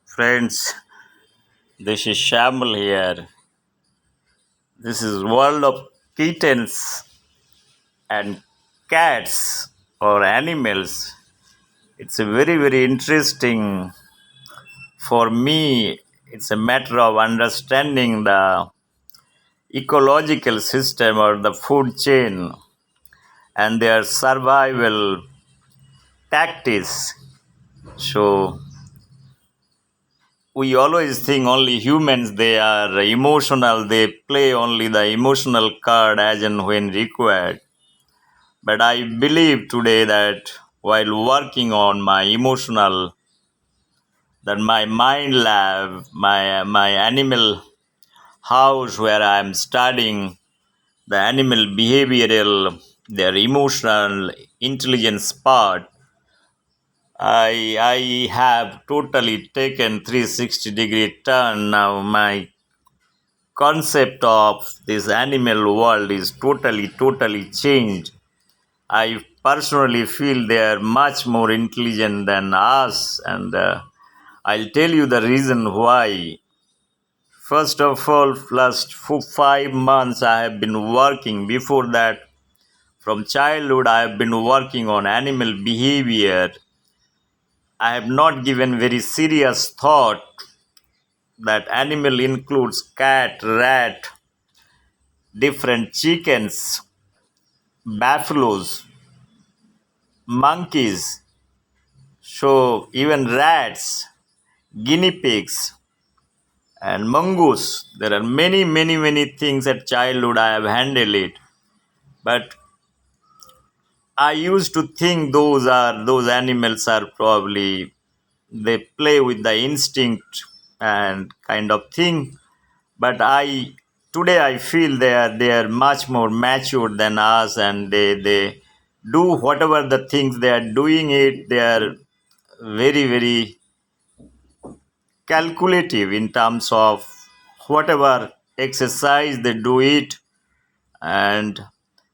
Friends, this is Shamble here. This is world of kittens and cats or animals. It's a very interesting for me. It's a matter of understanding the ecological system or the food chain and their survival tactics. So we always think only humans they are emotional, they play only the emotional card as and when required. But I believe today that while working on my emotional, that my mind lab, my animal house where I am studying the animal behavioral, their emotional intelligence part, I have totally taken 360-degree turn. Now my concept of this animal world is totally changed. I personally feel they are much more intelligent than us, and I'll tell you the reason why. First of all, last 5 months I have been working. Before that, from childhood, I have been working on animal behavior. I have not given very serious thought that animal includes cat, rat, different chickens, buffaloes, monkeys, so even rats, guinea pigs, and mongoose. There are many things at childhood I have handled it. But I used to think those animals are probably they play with the instinct and kind of thing. But I today I feel they are much more mature than us, and they do whatever the things they are doing it. They are very calculative in terms of whatever exercise they do it, and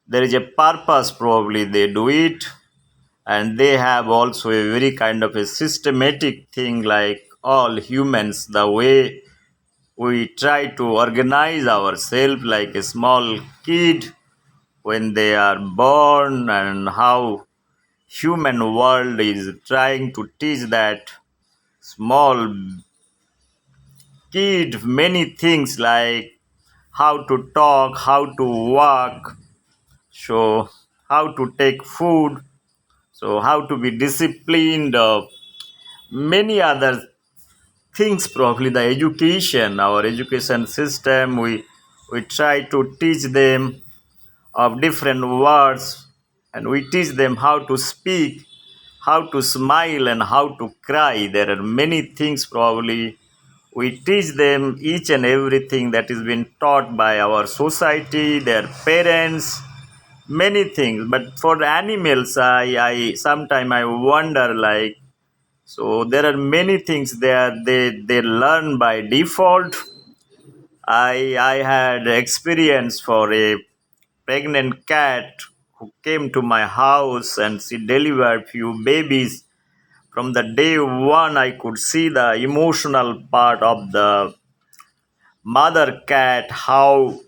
there is a purpose probably they do it, and they have also a very kind of a systematic thing like all humans, the way we try to organize ourselves like a small kid when they are born, and how human world is trying to teach that small kid many things like how to talk, how to walk, so how to take food, so how to be disciplined, many other things. Probably the education, our education system, we try to teach them of different words, and we teach them how to speak, how to smile, and how to cry. There are many things probably we teach them, each and everything that is being taught by our society, their parents, many things. But for the animals, I sometimes I wonder like, so there are many things there they learn by default. I had experience for a pregnant cat who came to my house and she delivered few babies. From the day one, I could see the emotional part of the mother cat, how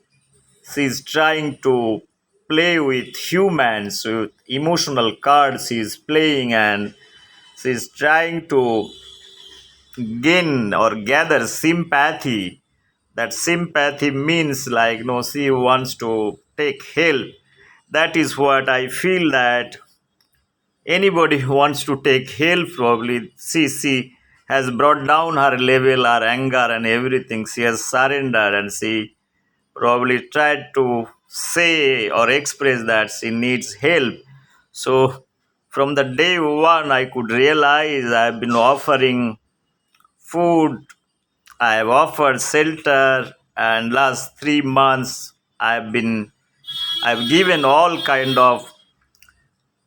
she's trying to play with humans, with emotional cards she's playing, and she's trying to gain or gather sympathy. That sympathy means like no, she wants to take help. That is what I feel that anybody who wants to take help probably she has brought down her level, her anger and everything. She has surrendered, and she probably tried to say or express that she needs help. So from the day one I could realize I've been offering food, I have offered shelter, and last 3 months I've given all kind of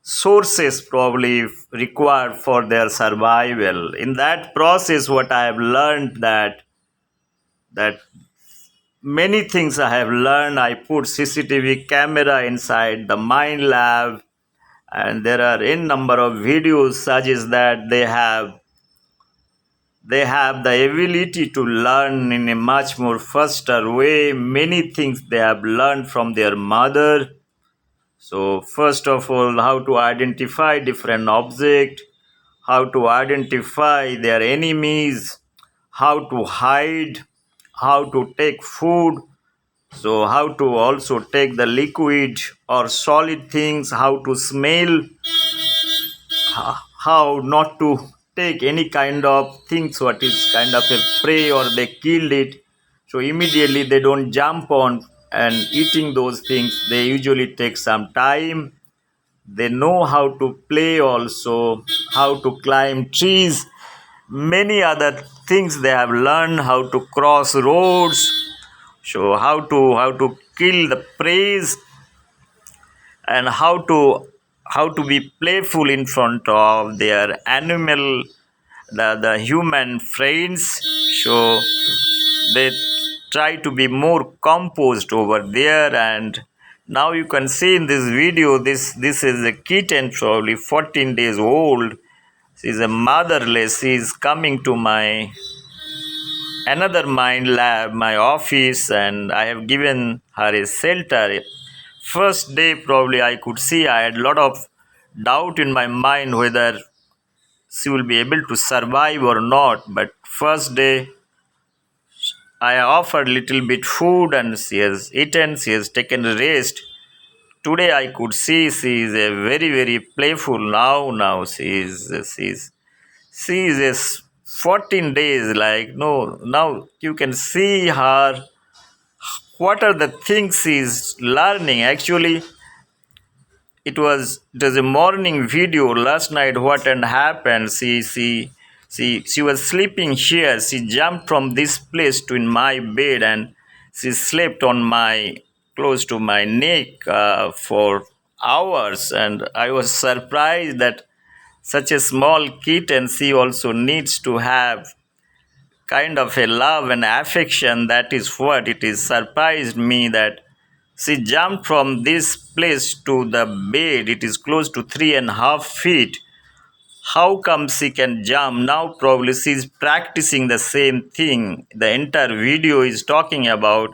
sources probably required for their survival. In that process, what I have learned that many things I have learned. I put CCTV camera inside the MindLab, and there are n number of videos such as that They have the ability to learn in a much more faster way. Many things they have learned from their mother. So first of all, how to identify different objects, how to identify their enemies, how to hide, how to take food, so how to also take the liquid or solid things, how to smell, how not to take any kind of things what is kind of a prey or they killed it. So immediately they don't jump on and eating those things. They usually take some time. They know how to play also, how to climb trees, many other things they have learned, how to cross roads, so how to kill the prey, and how to be playful in front of their animal, the human friends. So they try to be more composed over there. And now you can see in this video, this is a kitten, probably 14 days old. She's a motherless. She's coming to my another mind lab, my office, and I have given her a shelter. First day, probably I could see I had a lot of doubt in my mind whether she will be able to survive or not. But first day, I offered little bit food and she has eaten. She has taken a rest. Today I could see she is a very playful now. Now she is 14 days, like, no, now you can see her. What are the things she's learning? Actually, it was a morning video last night. What had happened? She was sleeping here. She jumped from this place to in my bed, and she slept on my close to my neck for hours. And I was surprised that such a small kitten, she also needs to have kind of a love and affection. That is what it is surprised me that she jumped from this place to the bed. It is close to 3.5 feet. How come she can jump? Now probably she is practicing the same thing. The entire video is talking about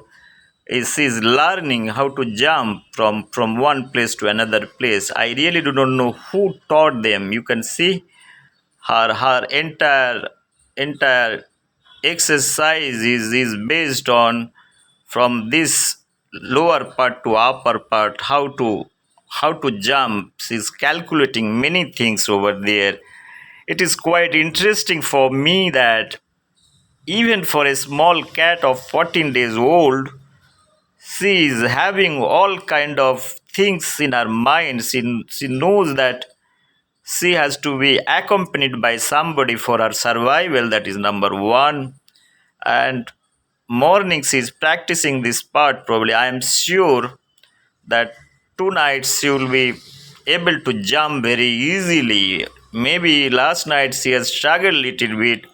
is she is learning how to jump from one place to another place. I really do not know who taught them. You can see her entire exercise is based on from this lower part to upper part, how to jump. She's calculating many things over there. It is quite interesting for me that even for a small cat of 14 days old, she is having all kind of things in her mind. She knows that she has to be accompanied by somebody for her survival. That is number one. And morning she is practicing this part. Probably I am sure that tonight she will be able to jump very easily. Maybe last night she has struggled a little bit.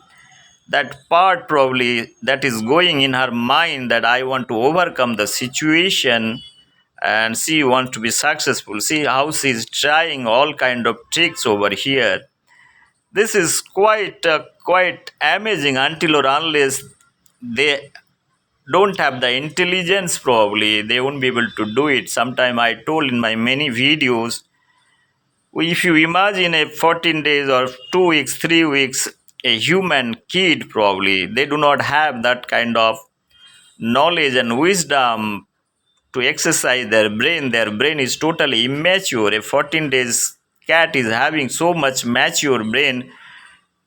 That part probably that is going in her mind, that I want to overcome the situation and she wants to be successful. See how she is trying all kind of tricks over here. This is quite amazing. Until or unless they don't have the intelligence, probably they won't be able to do it. Sometime I told in my many videos, if you imagine a 14 days or 2 weeks 3 weeks, a human kid, probably they do not have that kind of knowledge and wisdom to exercise their brain is totally immature. A 14 days cat is having so much mature brain.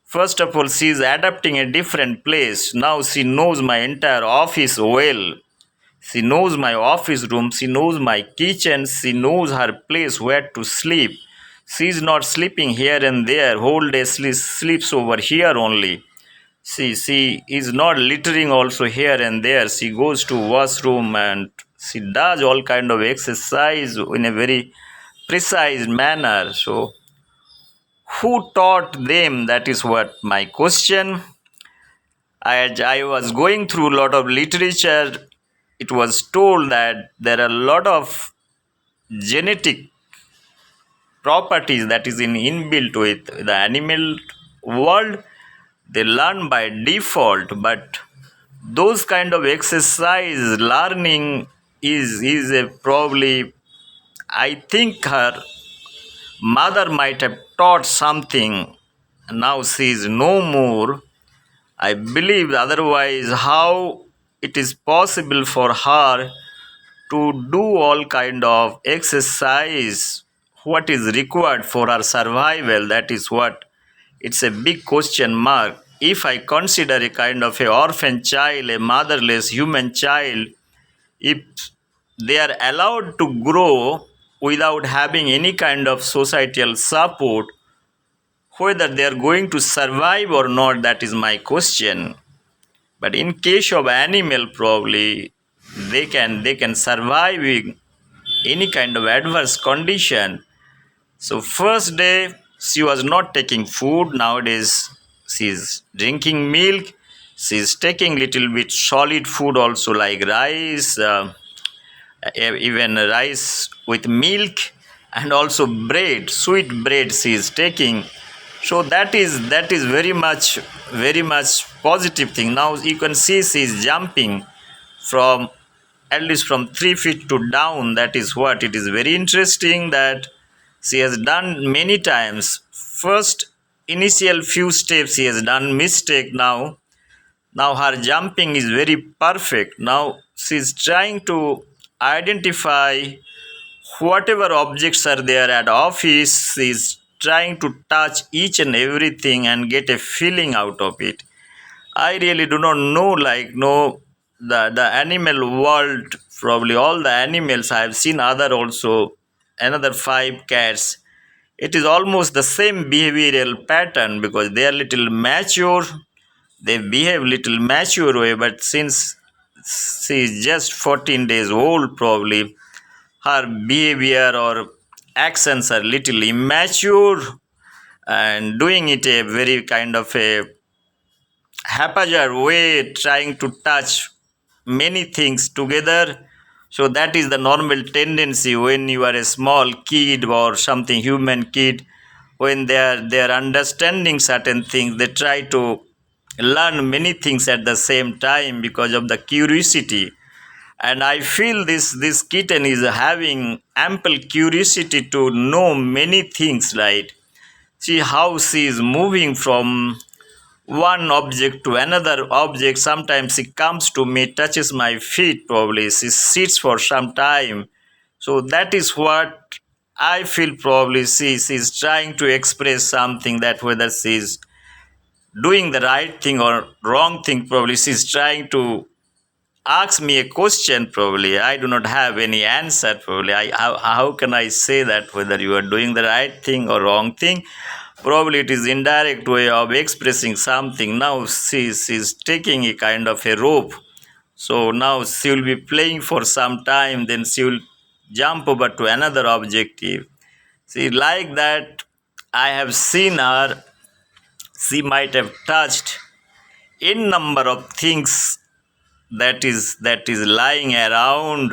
First of all, she is adapting a different place. Now she knows my entire office well. She knows my office room. She knows my kitchen. She knows her place where to sleep. She is not sleeping here and there. Whole day sleeps over here only. She is not littering also here and there. She goes to washroom and she does all kind of exercise in a very precise manner. So who taught them? That is what my question. I was going through a lot of literature. It was told that there are a lot of genetic properties that is in inbuilt with the animal world. they learn by default, but those kind of exercise learning is a probably, I think her mother might have taught something. Now she is no more. I believe otherwise how it is possible for her to do all kind of exercise what is required for her survival. That is what, it's a big question mark. If I consider a kind of a orphan child, a motherless human child, if they are allowed to grow without having any kind of societal support, whether they are going to survive or not, that is my question. But in case of animal, probably they can survive in any kind of adverse condition. So first day she was not taking food. Nowadays she is drinking milk. She is taking little bit solid food also like rice, even rice with milk, and also bread, sweet bread she is taking. So that is very much positive thing. Now you can see she is jumping from at least from 3 feet to down. That is what it is very interesting that she has done many times. First initial few steps she has done mistake. Now her jumping is very perfect. Now she is trying to identify whatever objects are there at office. She is trying to touch each and everything and get a feeling out of it. I really do not know, like, no, the animal world, probably all the animals I have seen, other also, another five cats. It is almost the same behavioral pattern because they are little mature, they behave little mature way, but since she is just 14 days old, probably her behavior or actions are little immature and doing it a very kind of a haphazard way, trying to touch many things together. So that is the normal tendency when you are a small kid or something human kid. When they are understanding certain things, they try to learn many things at the same time because of the curiosity. And I feel this kitten is having ample curiosity to know many things, right? See how she is moving from one object to another object. Sometimes she comes to me, touches my feet, probably she sits for some time. So that is what I feel, probably she's trying to express something, that whether she's doing the right thing or wrong thing, probably she's trying to ask me a question. Probably I do not have any answer. Probably how can I say that whether you are doing the right thing or wrong thing? Probably it is indirect way of expressing something. Now she's taking a kind of a rope. So now she will be playing for some time, then she will jump over to another objective. See, like that, I have seen her. She might have touched in number of things that is lying around.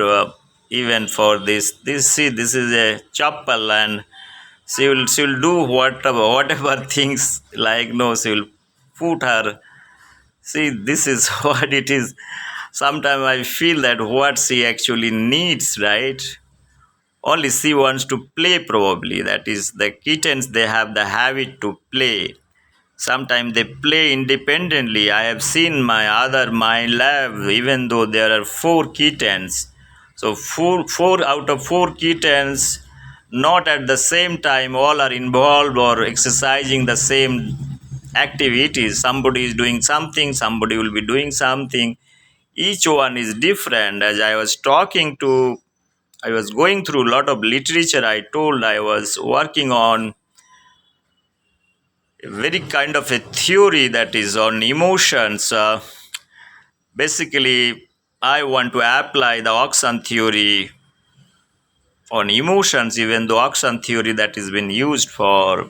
Even for this, see, this is a chapel, and she will do whatever things, like, no, she will put her. See, this is what it is. Sometimes I feel that what she actually needs, right? Only she wants to play, probably. That is, the kittens, they have the habit to play. Sometimes they play independently. I have seen my other MindLab, even though there are four kittens. So four out of four kittens, not at the same time, all are involved or exercising the same activities. Somebody is doing something, somebody will be doing something. Each one is different. As I was going through a lot of literature. I told I was working on a very kind of a theory that is on emotions. Basically, I want to apply the auction theory on emotions, even though auction theory that has been used for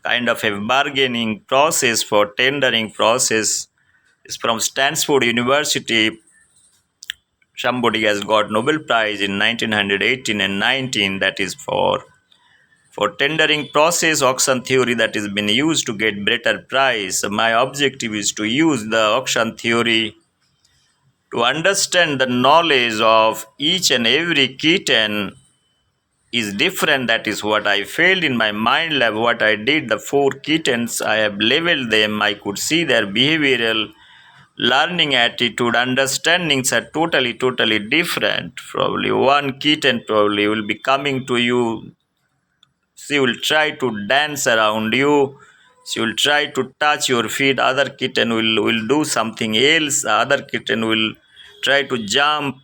kind of a bargaining process, for tendering process, is from Stanford University. Somebody has got Nobel Prize in 1918 and 19. That is for For tendering process auction theory that is been used to get better price, my objective is to use the auction theory to understand the knowledge of each and every kitten is different. That is what I failed in my mind lab. What I did, the four kittens, I have leveled them. I could see their behavioral learning attitude, understandings are totally different. Probably one kitten probably will be coming to you. She will try to dance around you. She will try to touch your feet. Other kitten will do something else. Other kitten will try to jump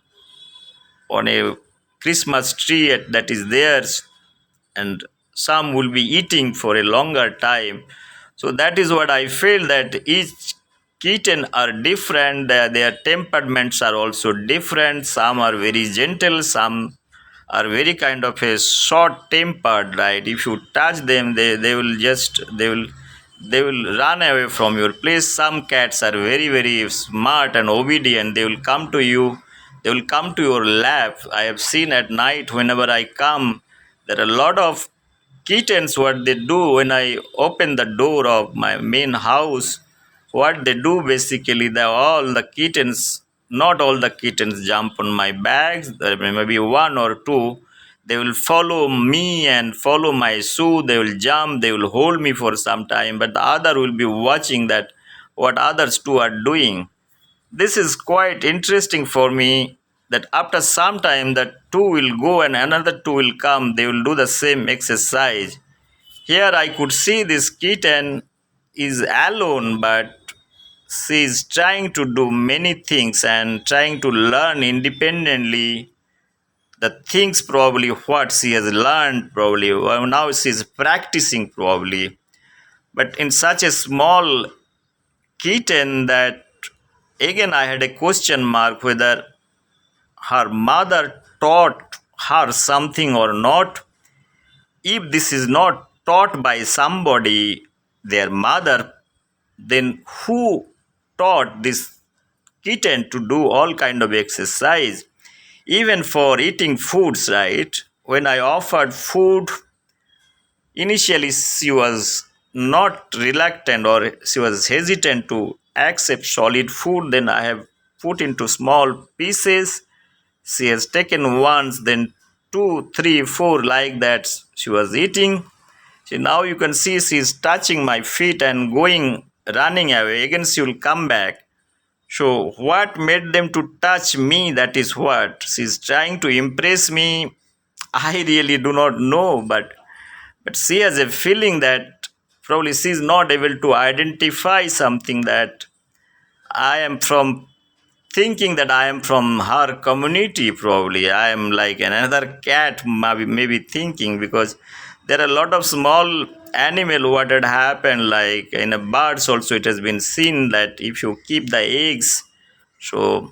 on a Christmas tree that is theirs, and some will be eating for a longer time. So that is what I feel, that each kitten are different. Their temperaments are also different. Some are very gentle, some are very kind of a short tempered, right? If you touch them, they will just they will run away from your place. Some cats are very smart and obedient. They will come to you, they will come to your lap. I have seen at night whenever I come, there are a lot of kittens. What they do when I open the door of my main house, what they do basically, they all the kittens, not all the kittens jump on my bags. There may be one or two. They will follow me and follow my shoe. They will jump. They will hold me for some time. But the other will be watching that what others two are doing. This is quite interesting for me. That after some time, the two will go and another two will come. They will do the same exercise. Here I could see this kitten is alone, but she is trying to do many things and trying to learn independently the things probably what she has learned probably. Well, now she is practicing probably. But in such a small kitten, that again I had a question mark whether her mother taught her something or not. If this is not taught by somebody, their mother, then who taught this kitten to do all kind of exercise? Even for eating foods, right? When I offered food, initially she was not reluctant, or she was hesitant to accept solid food. Then I have put into small pieces. She has taken once, then two, three, four, like that. She was eating. See, now you can see she is touching my feet and going, running away. Again, she will come back. So, what made them to touch me? That is what she's trying to impress me. I really do not know, but she has a feeling that probably she is not able to identify something, that I am from, thinking that I am from her community. Probably I am like another cat. Maybe thinking, because there are a lot of small animal what had happened, like in a birds also it has been seen that if you keep the eggs, so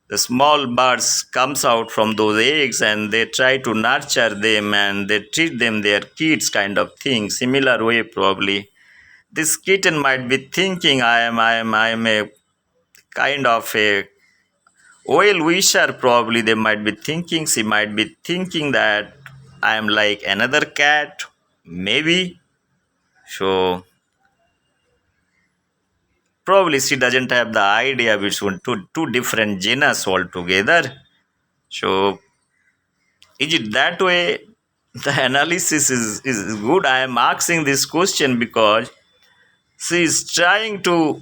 the small birds comes out from those eggs and they try to nurture them and they treat them their kids, kind of thing. Similar way probably this kitten might be thinking I am a kind of a well wisher. Probably they might be thinking, she might be thinking that I am like another cat, maybe. So probably she doesn't have the idea between two different genus altogether. So is it that way? The analysis is good. I am asking this question because she is trying to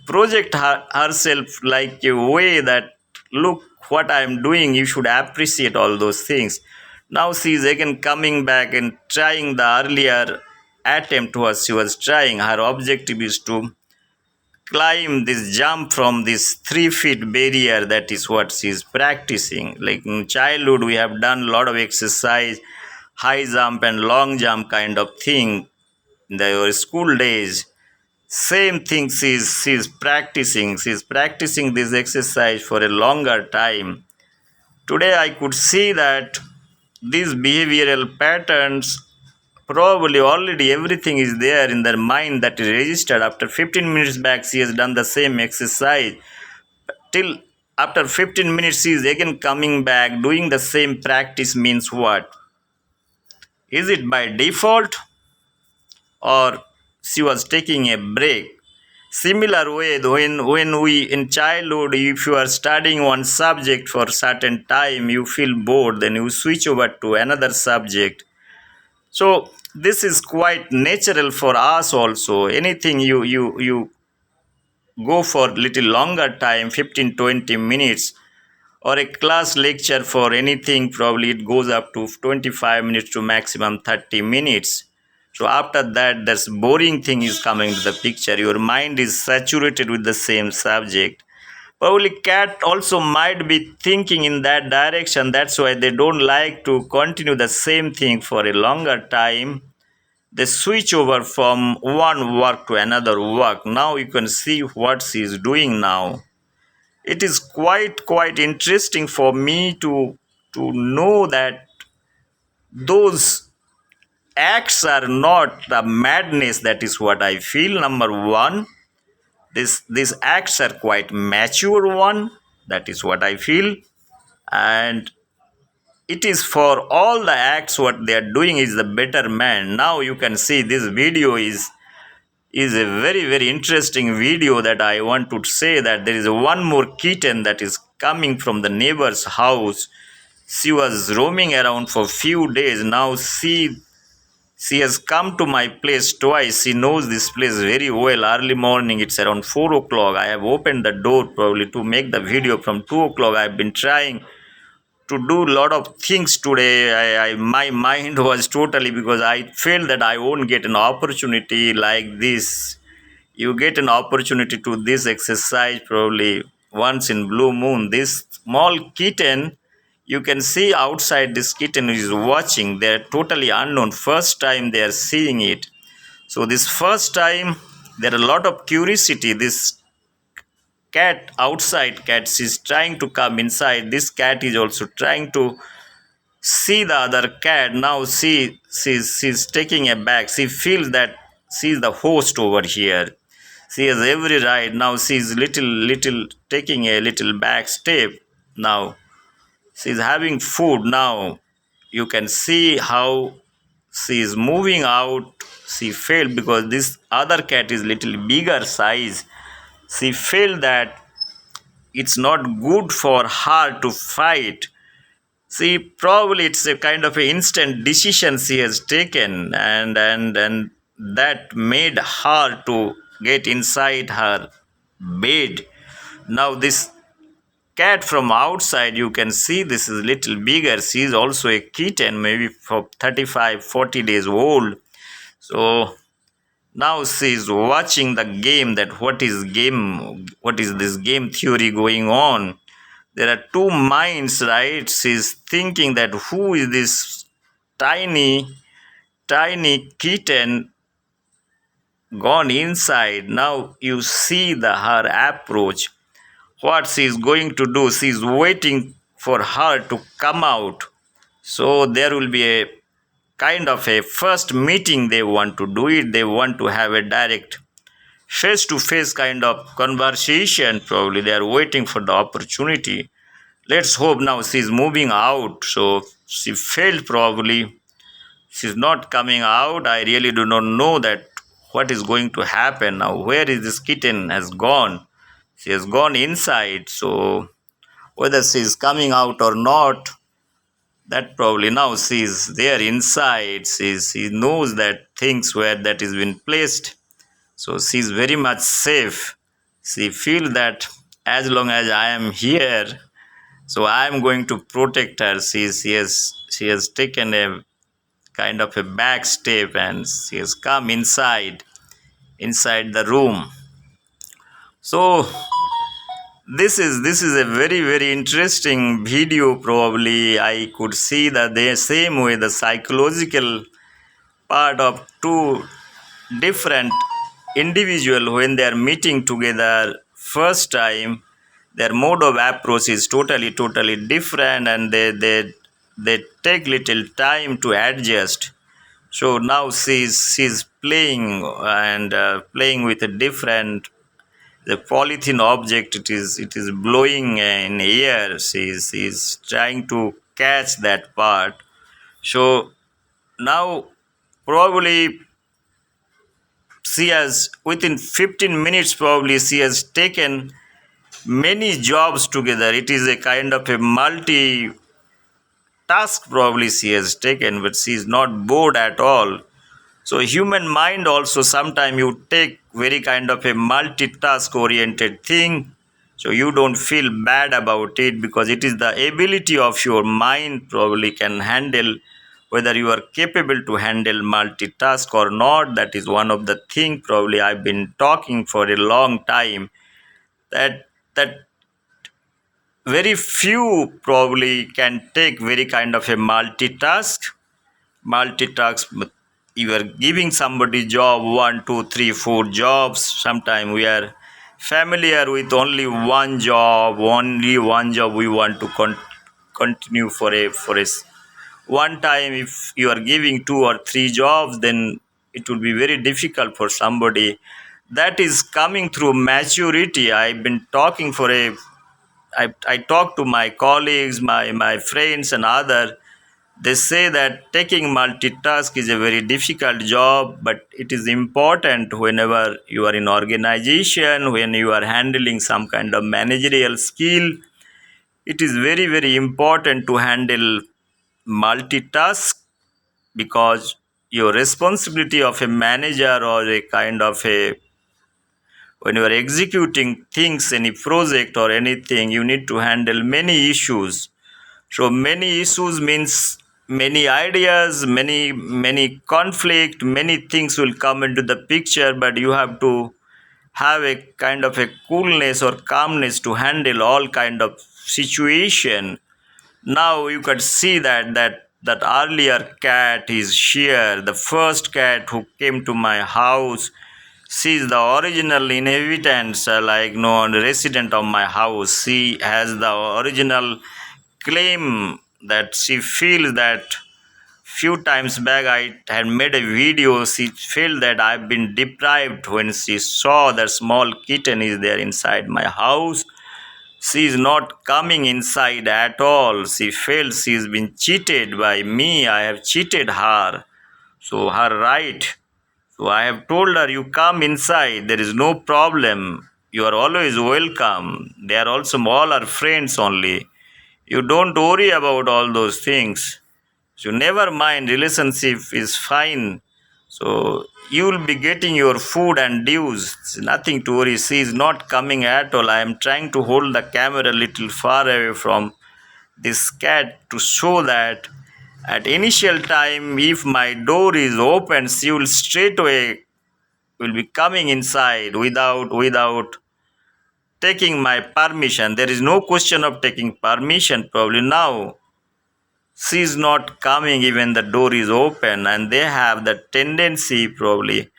project herself like a way that, look what I am doing, you should appreciate all those things. Now she is again coming back and trying the earlier attempt was she was trying. Her objective is to climb this, jump from this 3 feet barrier. That is what she is practicing. Like in childhood we have done a lot of exercise, high jump and long jump kind of thing in the school days. Same thing she's practicing. She's practicing this exercise for a longer time. Today I could see that these behavioral patterns, probably already everything is there in their mind that is registered. After 15 minutes back, she has done the same exercise. Till after 15 minutes, she is again coming back, doing the same practice. Means what? Is it by default or she was taking a break? Similar way, when we in childhood, if you are studying one subject for certain time, you feel bored, then you switch over to another subject. So this is quite natural for us also. Anything you go for little longer time, 15-20 minutes, or a class lecture for anything, probably it goes up to 25 minutes to maximum 30 minutes. So after that, this boring thing is coming to the picture. Your mind is saturated with the same subject. Probably cat also might be thinking in that direction. That's why they don't like to continue the same thing for a longer time. They switch over from one work to another work. Now you can see what she is doing now. It is quite interesting for me to know that those acts are not the madness. That is what I feel. Number one, these acts are quite mature one. That is what I feel. And it is for all the acts what they are doing is the better man. Now you can see this video is a very interesting video that I want to say that there is one more kitten that is coming from the neighbor's house. She was roaming around for few days. Now she has come to my place twice. She knows this place very well. Early morning, it's around 4 o'clock. I have opened the door probably to make the video from 2 o'clock. I've been trying to do a lot of things today. My mind was totally, because I felt that I won't get an opportunity like this. You get an opportunity to this exercise probably once in blue moon. This small kitten, you can see outside, this kitten is watching. They're totally unknown. First time they are seeing it. So this first time, there are a lot of curiosity. This cat, outside cat, she's trying to come inside. This cat is also trying to see the other cat. Now she's taking a back. She feels that she's the host over here. She has every right. Now she's little taking a little back step. Now she's having food. Now you can see how she is moving out. She felt, because this other cat is little bigger size, she felt that it's not good for her to fight. See, probably it's a kind of an instant decision she has taken, and that made her to get inside her bed. Now this cat from outside, you can see this is little bigger. She is also a kitten, maybe for 35-40 days old. So now she is watching the game. That what is this game theory going on? There are two minds, right? She's thinking that who is this tiny kitten gone inside. Now you see her approach. What she is going to do? She is waiting for her to come out. So there will be a kind of a first meeting. They want to do it. They want to have a direct face to face kind of conversation. Probably they are waiting for the opportunity. Let's hope. Now she's moving out. So she failed probably. She's not coming out. I really do not know that what is going to happen now. Where is this kitten has gone? She has gone inside. So whether she is coming out or not, that probably now she is there inside. She knows that things where that is been placed. So she is very much safe. She feels that as long as I am here, so I am going to protect her. She has taken a kind of a back step, and she has come inside the room. So this is a very interesting video. Probably I could see that the same way the psychological part of two different individual when they are meeting together first time, their mode of approach is totally different, and they take little time to adjust. So now she's playing, and playing with a different, the polythene object. It is blowing in air. She's trying to catch that part. So Now, probably she has, within 15 minutes, probably she has taken many jobs together. It is a kind of a multi task, probably she has taken, but she is not bored at all. So human mind also, sometime you take very kind of a multitask oriented thing. So you don't feel bad about it, because it is the ability of your mind probably can handle, whether you are capable to handle multitask or not. That is one of the thing probably I've been talking for a long time, that very few probably can take very kind of a multitask. You are giving somebody job, one, two, three, four jobs. Sometimes we are familiar with only one job we want to continue one time. If you are giving two or three jobs, then it will be very difficult for somebody. That is coming through maturity. I've been talking for a I talk to my colleagues, my friends and other. They say that taking multitask is a very difficult job, but it is important whenever you are in organization, when you are handling some kind of managerial skill. It is very, very important to handle multitask, because your responsibility of a manager or a kind of a, when you are executing things, any project or anything, you need to handle many issues. So many issues means many ideas, many conflict, many things will come into the picture, but you have to have a kind of a coolness or calmness to handle all kind of situation. Now you could see that earlier cat is here, the first cat who came to my house. She is the original inhabitant, like no resident of my house. She has the original claim that she feels that few times back I had made a video. She felt that I've been deprived when she saw that small kitten is there inside my house. She is not coming inside at all. She felt she's been cheated by me. I have cheated her. So her right. So I have told her, you come inside. There is no problem. You are always welcome. They are also all our friends only. You don't worry about all those things. So never mind, relationship is fine. So you will be getting your food and dues. It's nothing to worry. She is not coming at all. I am trying to hold the camera a little far away from this cat to show that at initial time, if my door is open, she will straight away will be coming inside without taking my permission. There is no question of taking permission probably now. She is not coming even the door is open, and they have the tendency probably